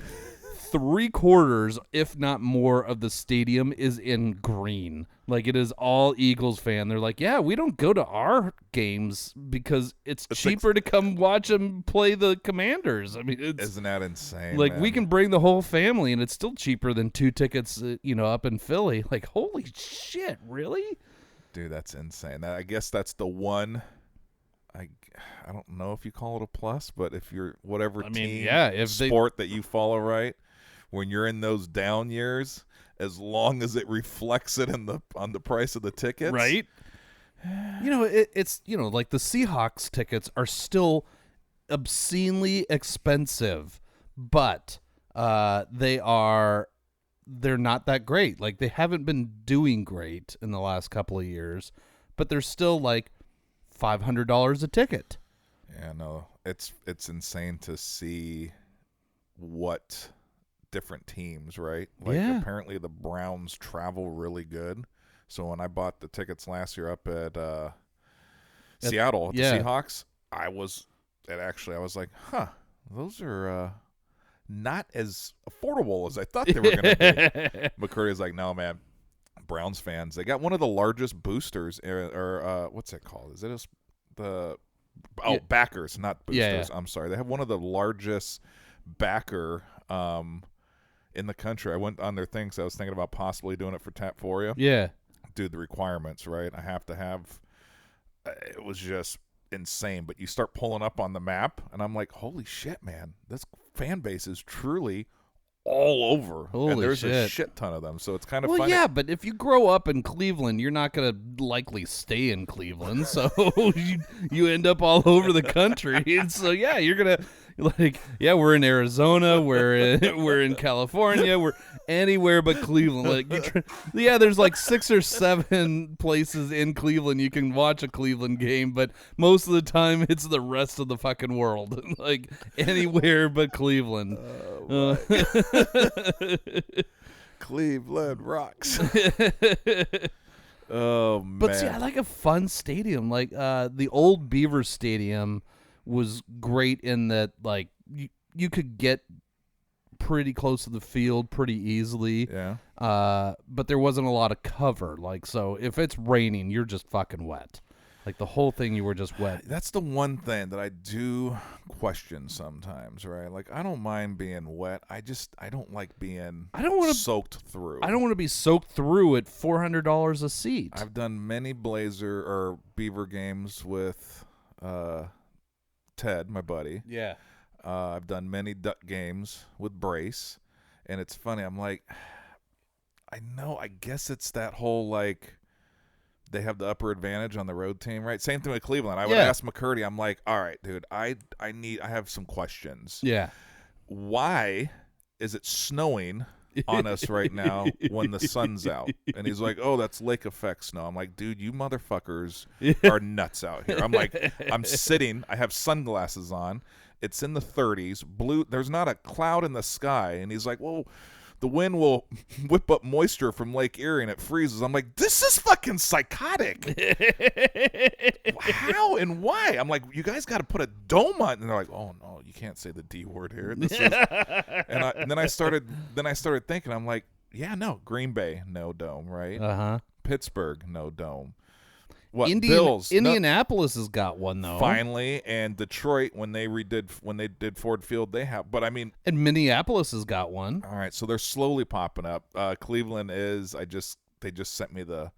3/4, if not more, of the stadium is in green. Like, it is all Eagles fan. They're like, yeah, we don't go to our games because it's cheaper to come watch them play the Commanders. I mean, isn't that insane? Like, man? we can bring the whole family, and it's still cheaper than 2 tickets, up in Philly. Like, holy shit, really? Dude, that's insane. I guess that's the one. I don't know if you call it a plus, but if you're sport that you follow, right, when you're in those down years, as long as it reflects it on the price of the tickets, right? It's like the Seahawks tickets are still obscenely expensive, but they're not that great. Like, they haven't been doing great in the last couple of years, but they're still like $500 a ticket. Yeah, no, it's insane to see what different teams, right? Like, apparently the Browns travel really good. So when I bought the tickets last year up at Seattle at the Seahawks, I was like, those are not as affordable as I thought they were going to be. McCurdy's like, no, man, Browns fans, they got one of the largest boosters, or what's it called? Is it backers, not boosters. I'm sorry. They have one of the largest backer in the country. I went on their thing, so I was thinking about possibly doing it for Tapforia. Yeah. Dude, the requirements, right? I have to have it was just insane. But you start pulling up on the map, and I'm like, holy shit, man. This fan base is truly all over. And there's a shit ton of them. So it's kind of funny. Well, yeah, but if you grow up in Cleveland, you're not going to likely stay in Cleveland. So you end up all over the country. And so, yeah, you're going to, like, yeah, we're in Arizona. We're in California. We're anywhere but Cleveland. Like, there's like 6 or 7 places in Cleveland you can watch a Cleveland game, but most of the time it's the rest of the fucking world. Like, anywhere but Cleveland. Cleveland rocks. Oh, man. But see, I like a fun stadium. Like the old Beaver Stadium was great in that, like, you could get pretty close to the field pretty easily. Yeah. But there wasn't a lot of cover. Like, so if it's raining, you're just fucking wet. Like, the whole thing, you were just wet. That's the one thing that I do question sometimes, right? Like, I don't mind being wet. I don't like being soaked through. I don't want to be soaked through at $400 a seat. I've done many Blazer or Beaver games with Ted, my buddy. Yeah. I've done many Duck games with Brace. And it's funny. I'm like, I guess it's that whole, like, they have the upper advantage on the road team, right? Same thing with Cleveland. I would ask McCurdy, I'm like, all right, dude, I have some questions. Yeah. Why is it snowing on us right now when the sun's out? And he's like, oh, that's lake effect snow. I'm like, dude, you motherfuckers are nuts out here. I'm like, I'm sitting, I have sunglasses on. It's in the 30s, blue. There's not a cloud in the sky. And he's like, well, the wind will whip up moisture from Lake Erie and it freezes. I'm like, this is fucking psychotic. How and why? I'm like, you guys got to put a dome on. And they're like, oh no, you can't say the D word here. This is... and then I started thinking, I'm like, yeah, no, Green Bay, no dome, right? Uh-huh. Pittsburgh, no dome. What, Bills? Indianapolis has got one though. Finally, and Detroit when they did Ford Field, they have. But I mean, and Minneapolis has got one. All right, so they're slowly popping up. Cleveland is. They just sent me the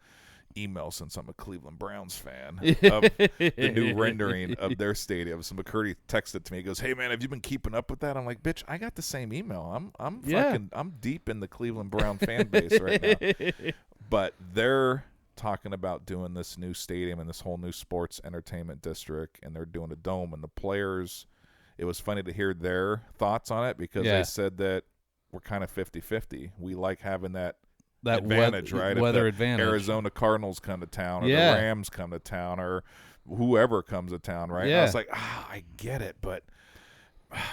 email since I'm a Cleveland Browns fan of the new rendering of their stadium. So McCurdy texted to me. He goes, "Hey man, have you been keeping up with that?" I'm like, "Bitch, I got the same email. I'm deep in the Cleveland Brown fan base right now." But they're talking about doing this new stadium and this whole new sports entertainment district, and they're doing a dome. And the players, it was funny to hear their thoughts on it because they said that we're kind of 50-50. We like having that advantage, right? Weather if the advantage. Arizona Cardinals come to town, or the Rams come to town, or whoever comes to town, right? Yeah. And I was like, I get it, but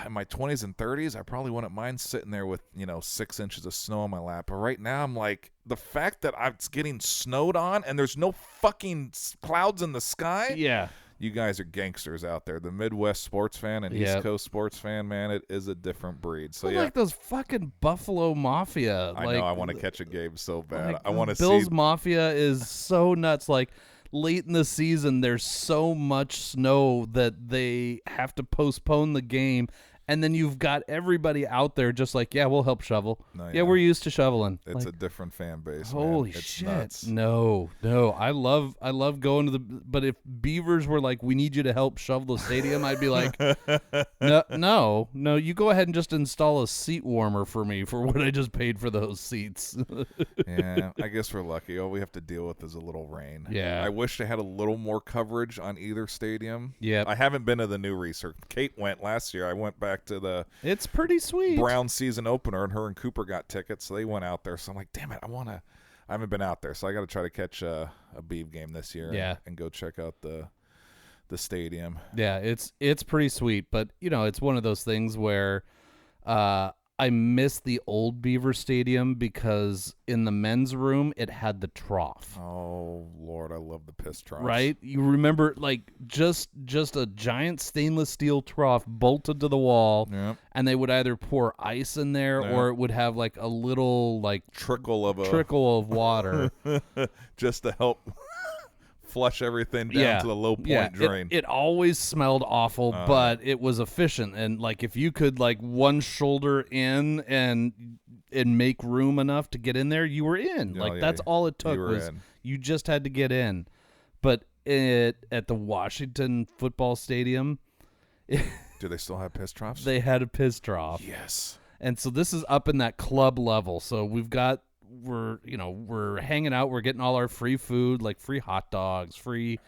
in my 20s and 30s, I probably wouldn't mind sitting there with 6 inches of snow on my lap. But right now, I'm like, the fact that it's getting snowed on and there's no fucking clouds in the sky. Yeah. You guys are gangsters out there. The Midwest sports fan and East Coast sports fan, man, it is a different breed. So like those fucking Buffalo Mafia. I know. I want to catch a game so bad. Like, I want to see. Bills Mafia is so nuts. Like, late in the season, there's so much snow that they have to postpone the game. And then you've got everybody out there just like, yeah, we'll help shovel. No, yeah, we're used to shoveling. It's a different fan base. Holy man. It's shit! Nuts. No. I love going to the. But if Beavers were like, we need you to help shovel the stadium, I'd be like, no. You go ahead and just install a seat warmer for me for what I just paid for those seats. Yeah, I guess we're lucky. All we have to deal with is a little rain. Yeah. I wish they had a little more coverage on either stadium. Yeah. I haven't been to the new research. Kate went last year. I went back to the it's pretty sweet Brown season opener, and her and Cooper got tickets, so they went out there. So I'm like, damn it, I haven't been out there, so I got to try to catch a Beav game this year. And go check out the stadium. Yeah, it's pretty sweet, but it's one of those things where I miss the old Beaver Stadium because in the men's room it had the trough. Oh Lord, I love the piss trough. Right? You remember like just a giant stainless steel trough bolted to the wall, and they would either pour ice in there or it would have like a little like trickle of water just to help flush everything down to the low point drain. It always smelled awful, but it was efficient. And like if you could like one shoulder in and make room enough to get in there, you were in. That's all it took was you just had to get in. But at the Washington football stadium, do they still have piss troughs? They had a piss trough. Yes. And so this is up in that club level. So we're hanging out, we're getting all our free food, like free hot dogs, free,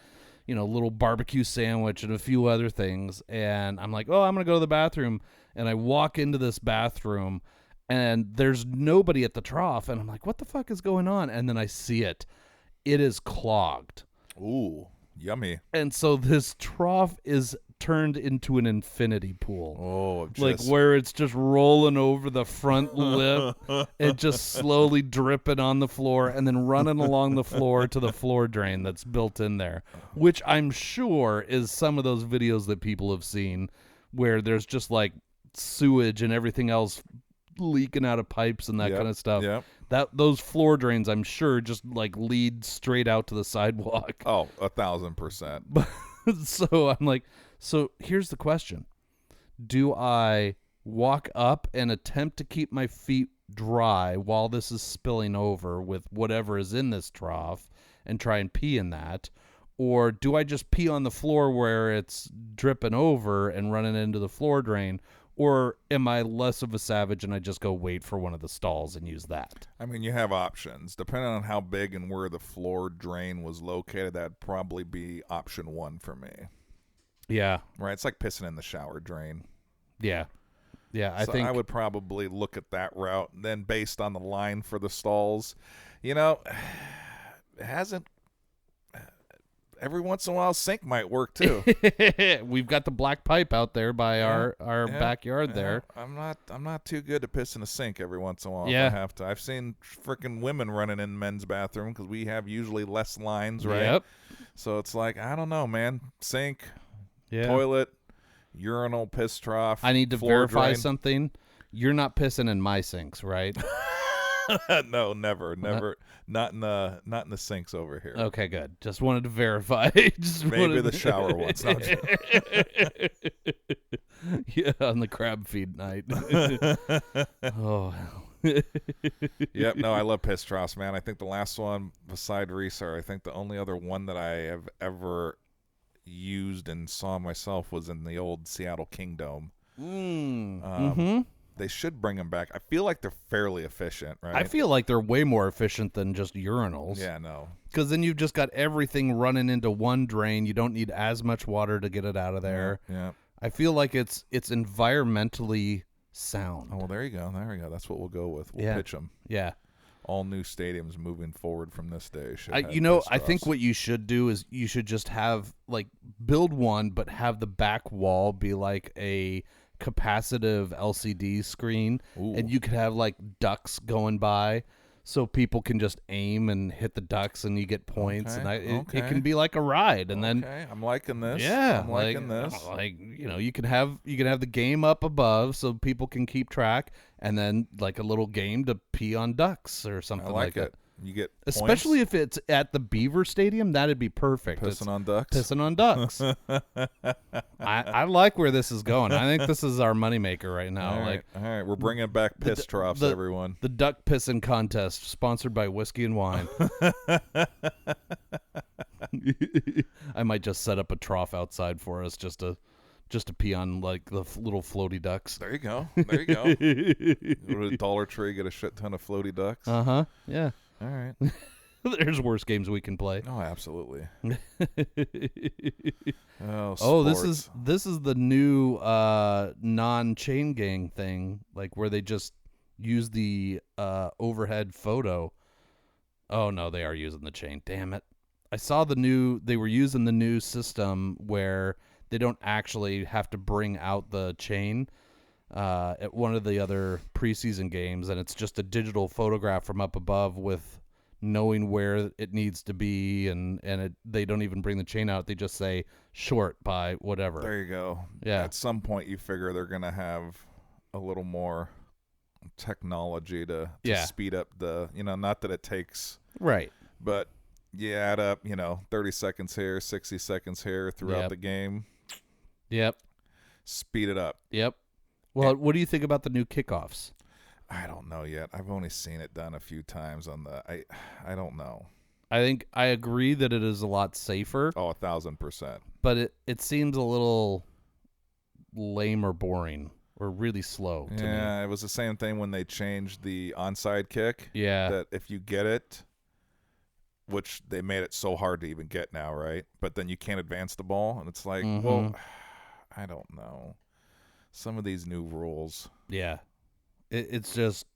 little barbecue sandwich and a few other things. And I'm like, I'm going to go to the bathroom. And I walk into this bathroom and there's nobody at the trough. And I'm like, what the fuck is going on? And then I see it. It is clogged. Ooh, yummy. And so this trough is turned into an infinity pool. Oh, like where it's just rolling over the front lip and just slowly dripping on the floor and then running along the floor to the floor drain that's built in there, which I'm sure is some of those videos that people have seen where there's just like sewage and everything else leaking out of pipes and that kind of stuff. Yep. Those floor drains, I'm sure, just like lead straight out to the sidewalk. Oh, 1,000%. So I'm like, so here's the question. Do I walk up and attempt to keep my feet dry while this is spilling over with whatever is in this trough and try and pee in that? Or do I just pee on the floor where it's dripping over and running into the floor drain? Or am I less of a savage and I just go wait for one of the stalls and use that? I mean, you have options. Depending on how big and where the floor drain was located, that'd probably be option 1 for me. Yeah. Right? It's like pissing in the shower drain. Yeah. Yeah, I So think I would probably look at that route. And then based on the line for the stalls, it hasn't... Every once in a while, sink might work too. We've got the black pipe out there by our backyard there. I'm not too good to piss in a sink every once in a while. Yeah. If I have to. I've seen freaking women running in men's bathroom because we have usually less lines, right? Yep. So it's like, I don't know, man. Sink, Yeah. toilet, urinal, piss trough. I need to floor verify drain. something. You're not pissing in my sinks, right? No, never. Not in the sinks over here. Okay, good. Just wanted to verify. Maybe the shower ones. No, yeah, on the crab feed night. Oh. Yep. No, I love piss troughs, man. I think the last one beside Reeser, I think the only other one that I have ever used and saw myself was in the old Seattle Kingdome. They should bring them back. I feel like they're fairly efficient, right? I feel like they're way more efficient than just urinals. Yeah, no. Because then you've just got everything running into one drain. You don't need as much water to get it out of there. Yeah. I feel like it's environmentally sound. Oh, well, there you go. There we go. That's what we'll go with. We'll pitch them. Yeah. All new stadiums moving forward from this day should have I think what you should do is you should just have, like, build one, but have the back wall be like a capacitive LCD screen. Ooh. And you could have like ducks going by so people can just aim and hit the ducks and you get points. Okay, And it can be like a ride. And then I'm liking this. yeah, I'm liking this. Like, you can have the game up above so people can keep track, and then like a little game to pee on ducks or something I like it. that. You get Especially points. if it's at the Beaver Stadium, that'd be perfect. Pissing on ducks. Pissing on ducks. I like where this is going. I think this is our moneymaker right now. All right, we're bringing back piss troughs, everyone. The duck pissing contest, sponsored by Whiskey and Wine. I might just set up a trough outside for us just to pee on like the little floaty ducks. There you go. There you go. Go to the Dollar Tree, get a shit ton of floaty ducks. Yeah. All right. There's worse games we can play. Oh, absolutely. This is the new non-chain gang thing, like where they just use the overhead photo. Oh no, they are using the chain. Damn it. I saw they were using the new system where they don't actually have to bring out the chain at one of the other preseason games, and it's just a digital photograph from up above with knowing where it needs to be, and they don't even bring the chain out. They just say short by whatever. There you go. Yeah. At some point, you figure they're going to have a little more technology to speed up the, not that it takes. Right. But you add up, 30 seconds here, 60 seconds here throughout the game. Yep. Speed it up. Yep. Well, what do you think about the new kickoffs? I don't know yet. I've only seen it done a few times on the. I don't know. I think I agree that it is a lot safer. Oh, 1,000%. But it seems a little lame or boring or really slow to me. Yeah, it was the same thing when they changed the onside kick. Yeah. That if you get it, which they made it so hard to even get now, right? But then you can't advance the ball, and it's like, well, I don't know. Some of these new rules. Yeah. It's just,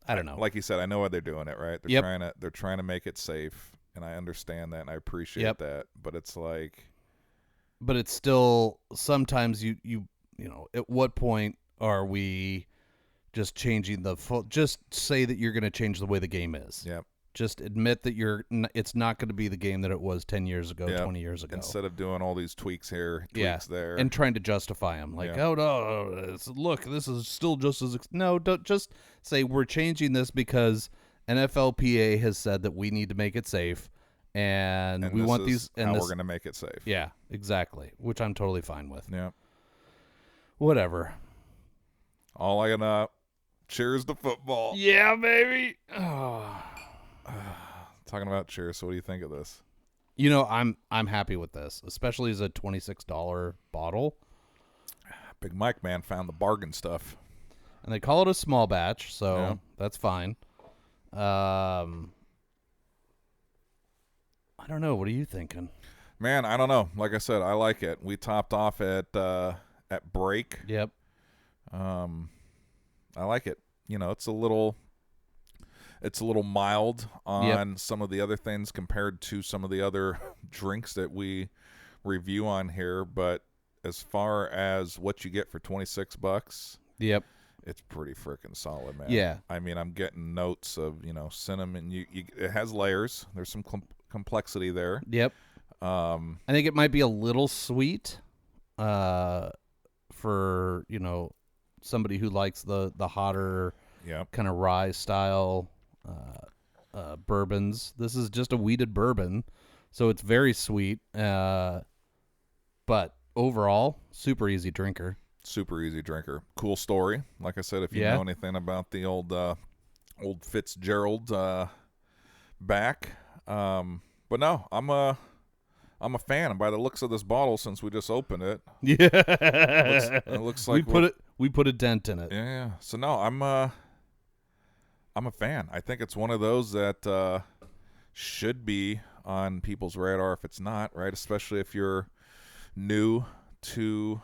I don't know. Like you said, I know why they're doing it, right? They're trying to make it safe, and I understand that, and I appreciate that. But it's like, but it's still sometimes you know, at what point are we just changing the full? Just say that you're going to change the way the game is. Yep. Just admit that it's not going to be the game that it was 10 years ago, 20 years ago. Instead of doing all these tweaks here, tweaks there. And trying to justify them. Like, oh, no, look, this is still just as... No, don't just say we're changing this because NFLPA has said that we need to make it safe, and we want these... And we're going to make it safe. Yeah, exactly, which I'm totally fine with. Yeah. Whatever. All I know, cheers to football. Yeah, baby. Oh. Talking about cheers, so what do you think of this? You know, I'm happy with this, especially as a $26 bottle. Big Mike man found the bargain stuff. And they call it a small batch, so that's fine. I don't know. What are you thinking? Man, I don't know. Like I said, I like it. We topped off at break. Yep. I like it. You know, it's a little mild on some of the other things compared to some of the other drinks that we review on here, but as far as what you get for $26, yep, it's pretty freaking solid, man. Yeah. I mean, I'm getting notes of, you know, cinnamon. It has layers. There's some complexity there. Yep. I think it might be a little sweet for, you know, somebody who likes the hotter kind of rye style bourbons. This is just a wheated bourbon, so it's very sweet, but overall, super easy drinker. Super easy drinker. Cool story. Like I said, if you know anything about the old Fitzgerald back, but no, I'm a fan. And by the looks of this bottle, since we just opened it, it looks like we put a dent in it. Yeah. So no, I'm a fan. I think it's one of those that should be on people's radar if it's not, right? Especially if you're new to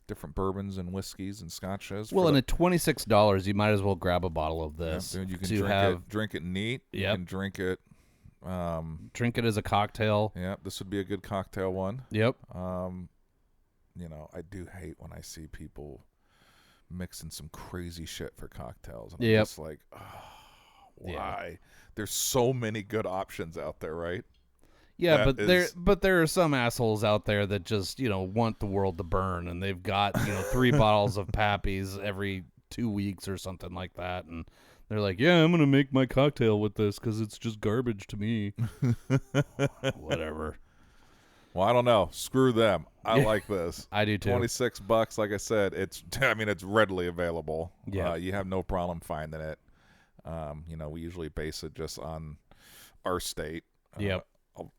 different bourbons and whiskeys and scotches. Well, and at $26, you might as well grab a bottle of this. Yeah, dude, you can drink it neat. Yep. You can drink it. Drink it as a cocktail. Yeah, this would be a good cocktail one. Yep. You know, I do hate when I see people mixing some crazy shit for cocktails. And I'm just like, why? Yeah. There's so many good options out there, right? Yeah, but there are some assholes out there that just, you know, want the world to burn, and they've got, you know, 3 bottles of Pappy's every 2 weeks or something like that, and they're like, yeah, I'm going to make my cocktail with this because it's just garbage to me. Whatever. Well, I don't know. Screw them. I like this. I do too. $26, like I said, it's readily available. Yeah. You have no problem finding it. You know, we usually base it just on our state. Yep.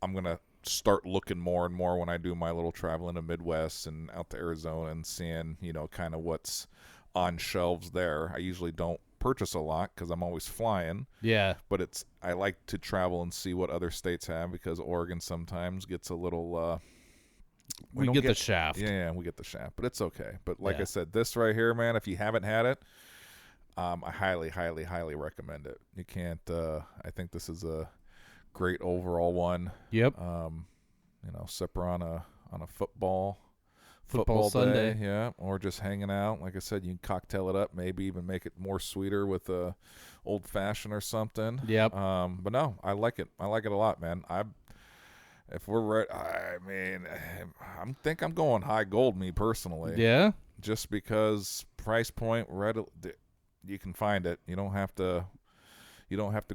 I'm going to start looking more and more when I do my little travel in the Midwest and out to Arizona and seeing, you know, kind of what's on shelves there. I usually don't purchase a lot because I'm always flying. Yeah. But I like to travel and see what other states have because Oregon sometimes gets a little we get the shaft. Yeah, we get the shaft, but it's okay. But like I said, this right here, man, if you haven't had it, I highly, highly, highly recommend it. You can't I think this is a great overall one. Yep. You know, sipper on a football Sunday. Day, yeah, or just hanging out. Like I said, you can cocktail it up, maybe even make it more sweeter with a old fashioned or something. Yep. But no, I like it. I like it a lot, man. If we're right, I think I'm going high gold, me personally. Yeah. Just because price point, you can find it. You don't have to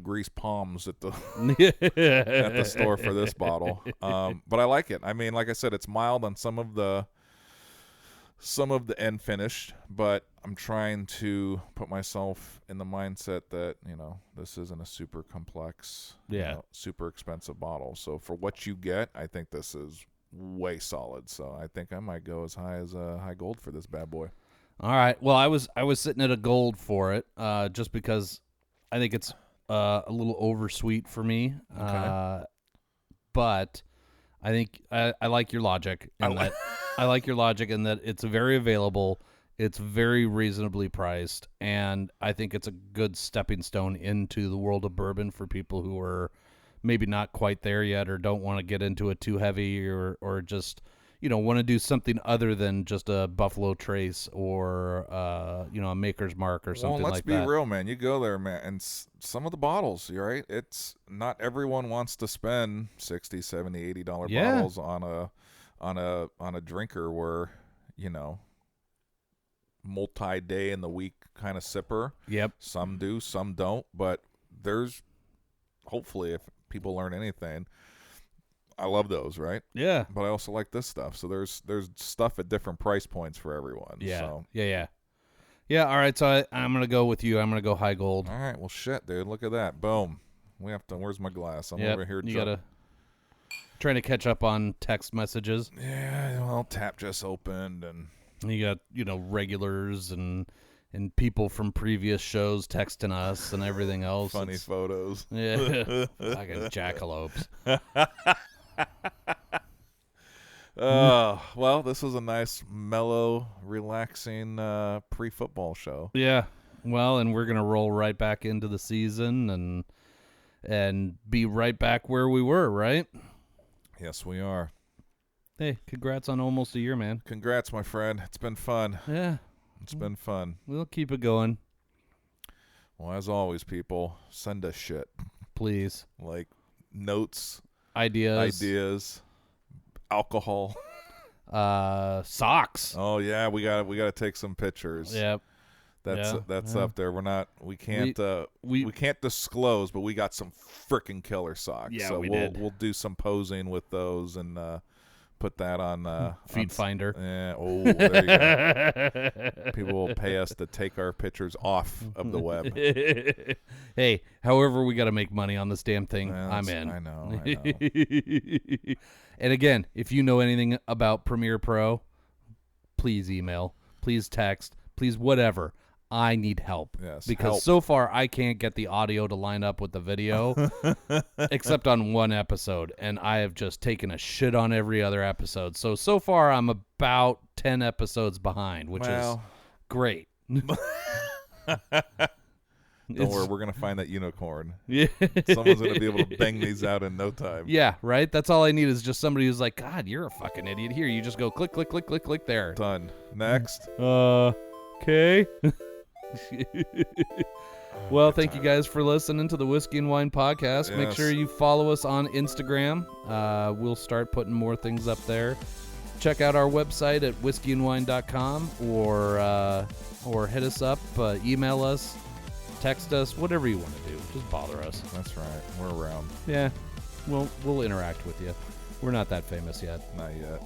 grease palms at the at the store for this bottle. But I like it. I mean, like I said, it's mild on some of the end finish, but I'm trying to put myself in the mindset that, you know, this isn't a super complex, super expensive bottle. So for what you get, I think this is way solid. So I think I might go as high as high gold for this bad boy. All right. Well, I was sitting at a gold for it, just because I think it's a little oversweet for me. Okay. But I think I like your logic. I like your logic in that it's very available, it's very reasonably priced, and I think it's a good stepping stone into the world of bourbon for people who are maybe not quite there yet or don't want to get into it too heavy or just, want to do something other than just a Buffalo Trace or, a Maker's Mark or something like that. Let's be real, man. You go there, man, and some of the bottles, right? It's not everyone wants to spend $60, $70, $80 bottles on a drinker where, multi-day in the week kind of sipper. Yep. Some do, some don't, but there's hopefully, if people learn anything, I love those, right? Yeah. But I also like this stuff. So there's stuff at different price points for everyone. Yeah. So. Yeah. All right. So I'm going to go with you. I'm going to go high gold. All right. Well, shit, dude. Look at that. Boom. We have to. Where's my glass? I'm over here. You gotta trying to catch up on text messages. Yeah. Well, tap just opened, and you got regulars and people from previous shows texting us and everything else. Funny photos. Yeah. Fucking jackalopes. Well, this was a nice, mellow, relaxing pre-football show. Yeah. Well, and we're gonna roll right back into the season and be right back where we were, right? Yes, we are. Hey, congrats on almost a year, man. Congrats, my friend. It's been fun. Yeah. It's been fun. We'll keep it going. Well, as always, people, send us shit. Please. Like notes, ideas, alcohol, socks. Oh yeah, we got to take some pictures. Yep. That's up there. We can't disclose, but we got some freaking killer socks. Yeah, so did. We'll do some posing with those and put that on Feed Finder. Yeah. Oh, there you go. People will pay us to take our pictures off of the web. Hey, however we got to make money on this damn thing, I'm in. I know. And again, if you know anything about Premiere Pro, please email, please text, please whatever. I need help. Yes, because so far I can't get the audio to line up with the video except on one episode, and I have just taken a shit on every other episode. So far I'm about 10 episodes behind, which is great. Don't worry, we're going to find that unicorn. Yeah. Someone's going to be able to bang these out in no time. Yeah, right? That's all I need is just somebody who's like, God, you're a fucking idiot. Here, you just go click, click, click, click, click there. Done. Next. Okay. Well, thank you guys for listening to the Whiskey and Wine Podcast. Yes. Make sure you follow us on Instagram. We'll start putting more things up there. Check out our website at whiskeyandwine.com or hit us up, email us, text us, whatever you want to do. Just bother us. That's right. We're around. Yeah. We'll interact with you. We're not that famous yet. Not yet.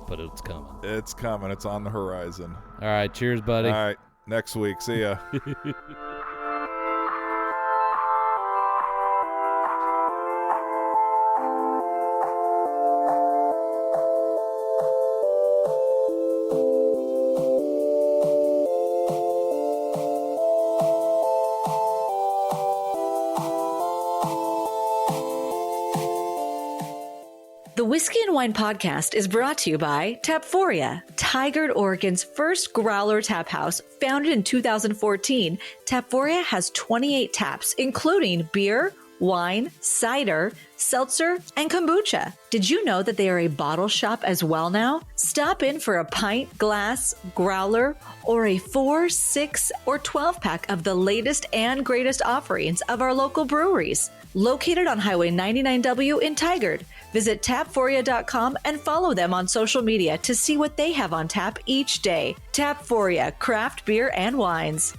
But it's coming. It's coming. It's on the horizon. All right. Cheers, buddy. All right. Next week. See ya. The Whiskey and Wine Podcast is brought to you by Tapforia, Tigard, Oregon's first growler tap house. Founded in 2014, Tapforia has 28 taps, including beer, wine, cider, seltzer, and kombucha. Did you know that they are a bottle shop as well now? Stop in for a pint, glass, growler, or a 4, 6, or 12-pack of the latest and greatest offerings of our local breweries. Located on Highway 99W in Tigard. Visit tapforia.com and follow them on social media to see what they have on tap each day. Tapforia, craft beer and wines.